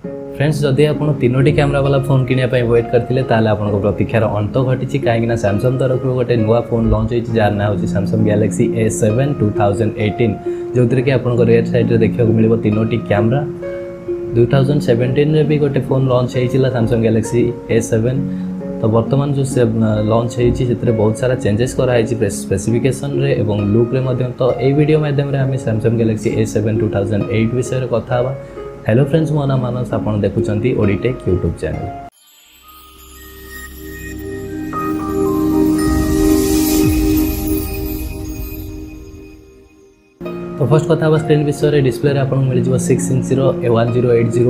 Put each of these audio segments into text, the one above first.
Friends जदि आप तीनोटी camera वाला फोन किनापी वेट करते आपको प्रतीक्षार अंत घटी कहीं सैमसंग तरफ गोटे नुआ फोन लॉन्च होती जार ना हो सैमसंग गैलेक्सी A7 2018 जो कि आपको रेयर साइड देखा मिले तीनोटी कैमरा 2017 रे भी गोटे फोन लॉन्च होता सैमसंग गैलेक्सी A7 तो बर्तमान जो से लॉन्च होती बहुत सारा चेंजेस कराई स्पेसिफिकेशन रे एवं लुक रे मध्यम तो ये वीडियो माध्यम आम सैमसंग गैलेक्सी A7 2008 विषय कथा। हेलो फ्रेंड्स मो नाम मानस आप देखुं ओडिटेक यूट्यूब चैनल। तो फर्स्ट कथा स्क्रीन विषय डिस्प्ले आपको मिल 6 inch A1080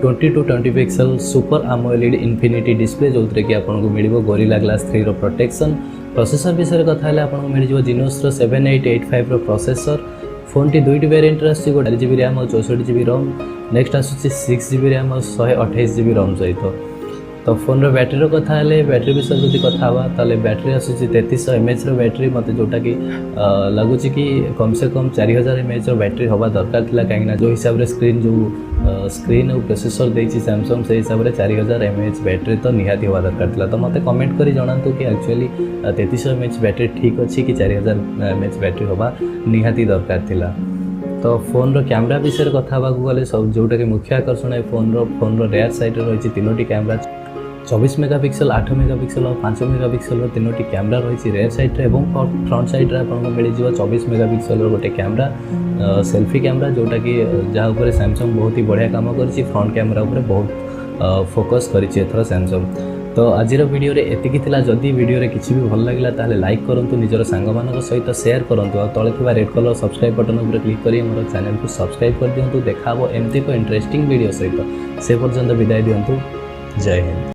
20-20 pixel super AMOLED infinity display जो कि आपको मिल गोरिल्ला ग्लास 3 रो प्रोटेक्शन। प्रोसेसर विषय कथा आपको मिल Exynos 7885 रो प्रोसेसर। फोन टी दुईट वेरिएंट आस 4 GB रैम और 64 GB रोम नेक्स्ट आसूँ 6 GB रैम और 128 GB रोम सहित। तो फोन बैटेरी कथा बैटेरी विषय जो कथा ताले बैटेरी आसूँ 3300 mAh बैटेरी मत जोटा कि लगुच कि कम से कम 4000 mAh बैटेरी हवा दरकार था कहीं जो हिसाब से स्क्रीन और प्रोसेसर देती सैमसंग से हिसाब से 4000 mAh बैटेरी तो निहाती हवा दरकार था। तो मत कमेंट कर जनातु कि एक्चुअली 3300 mAh बैटेरी ठीक अच्छी कि 4000 mAh बैटेरी हवा निहाती दरकार था। तो फोन रो कैमरा विषय कथा गले सब जोटा कि मुख्य आकर्षण है फोन रो रेयर साइड रही तीनोटी कैमरा 24 मेगापिक्सल 8 मेगापिक्सल और 5 मेगापिक्सल तीनोटी कैमरा रही रेयर साइड रे एवं फ्रंट साइड रे आपको मिल 24 मेगापिक्सल गोटे कैमरा सेल्फी कैमरा जोटा कि जहाँ उपर सैमसंग बहुत ही बढ़िया काम कर फ्रंट कैमरा उपर बहुत फोकस कर सैमसंग। तो आज वीडियो रे एतिकी थिला। जदि वीडियो रे किसी भी भल लगिला ताले लाइक करंतु निजर सांग मानक सहित शेयर करंतु और तळे थिबा रेड कलर सब्सक्राइब बटन उपर क्लिक करी हमर चैनल को सब्सक्राइब कर दियंतु। देखाबो एमती को इंटरेस्टिंग वीडियो सहित से पर्यंत विदाय दियंतु। जय हिंद।